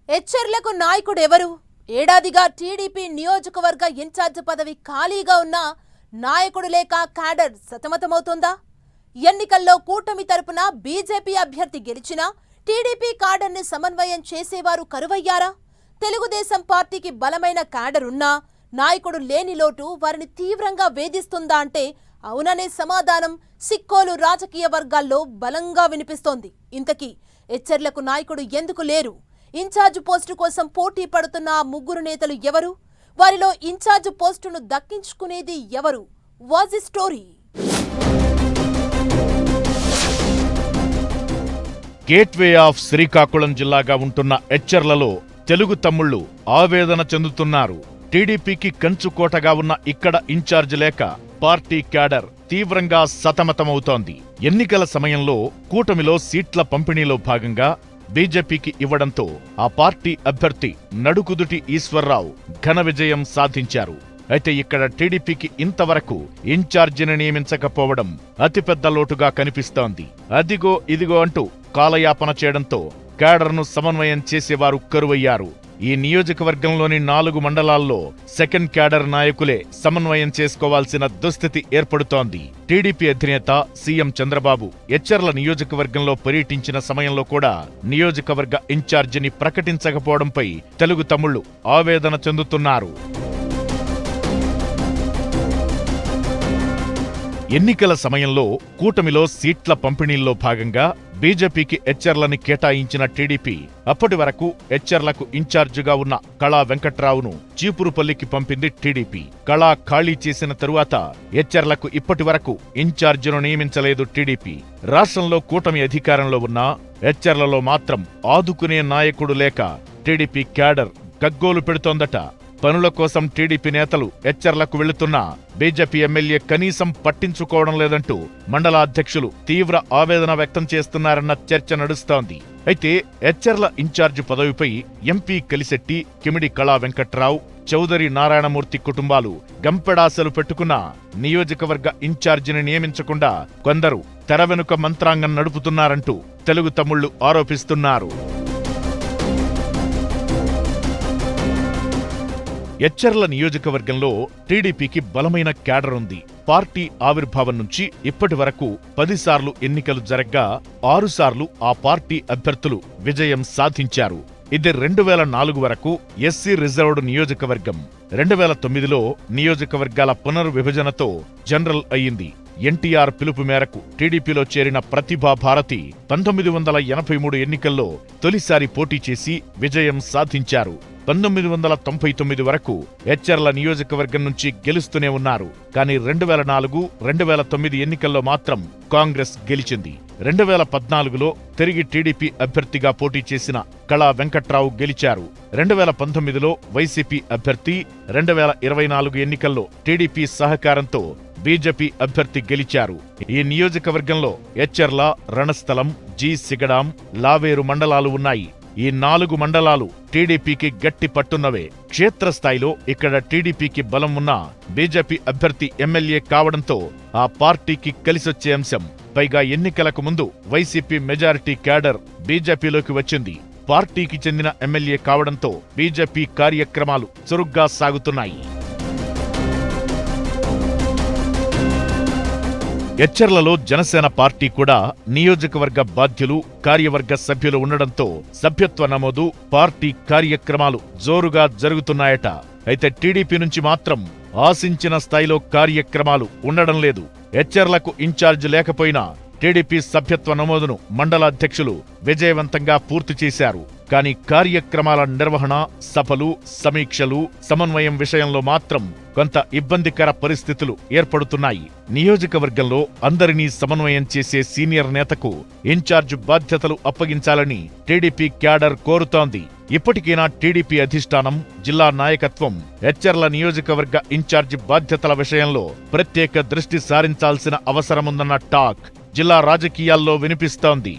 హెచ్చర్లకు నాయకుడెవరు? ఏడాదిగా TDP నియోజకవర్గ incharge పదవి ఖాళీగా ఉన్న నాయకుడు లేక క్యాడర్ సతమతమవుతోందా? ఎన్నికల్లో కూటమి తరపున బీజేపీ అభ్యర్థి గెలిచినా టీడీపీ క్యాడర్ని సమన్వయం చేసేవారు కరువయ్యారా? తెలుగుదేశం పార్టీకి బలమైన క్యాడర్ ఉన్నా నాయకుడు లేని లోటు వారిని తీవ్రంగా వేధిస్తుందా అంటే అవుననే సమాధానం సిక్కోలు రాజకీయ వర్గాల్లో బలంగా వినిపిస్తోంది. ఇంతకీ హెచ్చర్లకు నాయకుడు ఎందుకు లేరు? ఇన్ఛార్జ్ పోస్టు కోసం పోటీ పడుతున్న ఆ ముగ్గురు నేతలు ఎవరు? వారిలో ఇన్ఛార్జ్ పోస్టును దక్కించుకునేది ఎవరు? Was the story? Gateway of Srikakulam జిల్లాగా ఉంటున్న హెచ్చర్లలో తెలుగు తమ్ముళ్లు ఆవేదన చెందుతున్నారు. టీడీపీకి కంచుకోటగా ఉన్న ఇక్కడ ఇన్ఛార్జ్ లేక పార్టీ క్యాడర్ తీవ్రంగా సతమతమవుతోంది. ఎన్నికల సమయంలో కూటమిలో సీట్ల పంపిణీలో భాగంగా బీజేపీకి ఇవ్వడంతో ఆ పార్టీ అభ్యర్థి నడుకుదుటి ఈశ్వర్రావు ఘన విజయం సాధించారు. అయితే ఇక్కడ టీడీపీకి ఇంతవరకు ఇన్ఛార్జిని నియమించకపోవడం అతిపెద్ద లోటుగా కనిపిస్తోంది. అదిగో ఇదిగో అంటూ కాలయాపన చేయడంతో క్యాడర్ను సమన్వయం చేసేవారు కరువయ్యారు. ఈ నియోజకవర్గంలోని 4 మండలాల్లో సెకండ్ క్యాడర్ నాయకులే సమన్వయం చేసుకోవాల్సిన దుస్థితి ఏర్పడుతోంది. టీడీపీ అధినేత సీఎం చంద్రబాబు హెచ్చర్ల నియోజకవర్గంలో పర్యటించిన సమయంలో కూడా నియోజకవర్గ ఇన్ఛార్జిని ప్రకటించకపోవడంపై తెలుగు తమ్ముళ్లు ఆవేదన చెందుతున్నారు. ఎన్నికల సమయంలో కూటమిలో సీట్ల పంపిణీల్లో భాగంగా బీజేపీకి హెచ్చర్లని కేటాయించిన టీడీపీ అప్పటి వరకు హెచ్చర్లకు ఇన్ఛార్జిగా ఉన్న కళా వెంకట్రావును చీపురుపల్లికి పంపింది టీడీపీ. కళా ఖాళీ చేసిన తరువాత హెచ్చర్లకు ఇప్పటి వరకు ఇన్ఛార్జిను నియమించలేదు టీడీపీ. రాష్ట్రంలో కూటమి అధికారంలో ఉన్నా హెచ్చర్లలో మాత్రం ఆదుకునే నాయకుడు లేక టీడీపీ క్యాడర్ గగ్గోలు పెడుతోందట. పనుల కోసం టీడీపీ నేతలు హెచ్చర్లకు వెళుతున్నా బీజేపీ ఎమ్మెల్యే కనీసం పట్టించుకోవడం లేదంటూ మండలాధ్యక్షులు తీవ్ర ఆవేదన వ్యక్తం చేస్తున్నారన్న చర్చ నడుస్తోంది. అయితే హెచ్చర్ల ఇన్ఛార్జి పదవిపై ఎంపీ కలిశెట్టి, కిమిడి కళా వెంకట్రావు, చౌదరి నారాయణమూర్తి కుటుంబాలు గంపెడాసలు పెట్టుకున్న నియోజకవర్గ ఇన్ఛార్జిని నియమించకుండా కొందరు తెర వెనుక మంత్రాంగం నడుపుతున్నారంటూ తెలుగు తమ్ముళ్లు ఆరోపిస్తున్నారు. హెచ్చర్ల నియోజకవర్గంలో టీడీపీకి బలమైన క్యాడర్ ఉంది. పార్టీ ఆవిర్భావం నుంచి ఇప్పటి వరకు 10 సార్లు ఎన్నికలు జరగ్గా 6 సార్లు ఆ పార్టీ అభ్యర్థులు విజయం సాధించారు. ఇది 2004 వరకు ఎస్సీ రిజర్వ్డ్ నియోజకవర్గం. 2009లో నియోజకవర్గాల పునర్విభజనతో జనరల్ అయింది. ఎన్టీఆర్ పిలుపు మేరకు టీడీపీలో చేరిన ప్రతిభా భారతి 1983 ఎన్నికల్లో తొలిసారి పోటీ చేసి విజయం సాధించారు. 1999 వరకు హెచ్చర్ల నియోజకవర్గం నుంచి గెలుస్తూనే ఉన్నారు. కానీ 2004, 2009 ఎన్నికల్లో మాత్రం కాంగ్రెస్ గెలిచింది. 2014లో తిరిగి టీడీపీ అభ్యర్థిగా పోటీ చేసిన కళా వెంకట్రావు గెలిచారు. 2019లో వైసీపీ అభ్యర్థి, 2024 ఎన్నికల్లో టీడీపీ సహకారంతో బీజేపీ అభ్యర్థి గెలిచారు. ఈ నియోజకవర్గంలో హెచ్చర్ల, రణస్థలం, జి సిగడాం, లావేరు మండలాలు ఉన్నాయి. ఈ 4 మండలాలు టీడీపీకి గట్టి పట్టున్నవే. క్షేత్రస్థాయిలో ఇక్కడ టీడీపీకి బలం ఉన్నా బీజేపీ అభ్యర్థి ఎమ్మెల్యే కావడంతో ఆ పార్టీకి కలిసొచ్చే అంశం. పైగా ఎన్నికలకు ముందు వైసీపీ మెజారిటీ క్యాడర్ బీజేపీలోకి వచ్చింది. పార్టీకి చెందిన ఎమ్మెల్యే కావడంతో బీజేపీ కార్యక్రమాలు చురుగ్గా సాగుతున్నాయి. హెచ్చర్లలో జనసేన పార్టీ కూడా నియోజకవర్గ బాధ్యులు, కార్యవర్గ సభ్యులు ఉండడంతో సభ్యత్వ నమోదు, పార్టీ కార్యక్రమాలు జోరుగా జరుగుతున్నాయట. అయితే టీడీపీ నుంచి మాత్రం ఆశించిన స్థాయిలో కార్యక్రమాలు ఉండడం లేదు. హెచ్చర్లకు ఇన్ఛార్జ్ లేకపోయినా టీడీపీ సభ్యత్వ నమోదును మండలాధ్యక్షులు విజయవంతంగా పూర్తి చేశారు. కానీ కార్యక్రమాల నిర్వహణ, సభలు, సమీక్షలు, సమన్వయం విషయంలో మాత్రం కొంత ఇబ్బందికర పరిస్థితులు ఏర్పడుతున్నాయి. నియోజకవర్గంలో అందరినీ సమన్వయం చేసే సీనియర్ నేతకు ఇన్ఛార్జ్ బాధ్యతలు అప్పగించాలని టీడీపీ క్యాడర్ కోరుతోంది. ఇప్పటికైనా టీడీపీ అధిష్టానం, జిల్లా నాయకత్వం హెచ్చర్ల నియోజకవర్గ ఇన్ఛార్జి బాధ్యతల విషయంలో ప్రత్యేక దృష్టి సారించాల్సిన అవసరముందన్న టాక్ జిల్లా రాజకీయాల్లో వినిపిస్తోంది.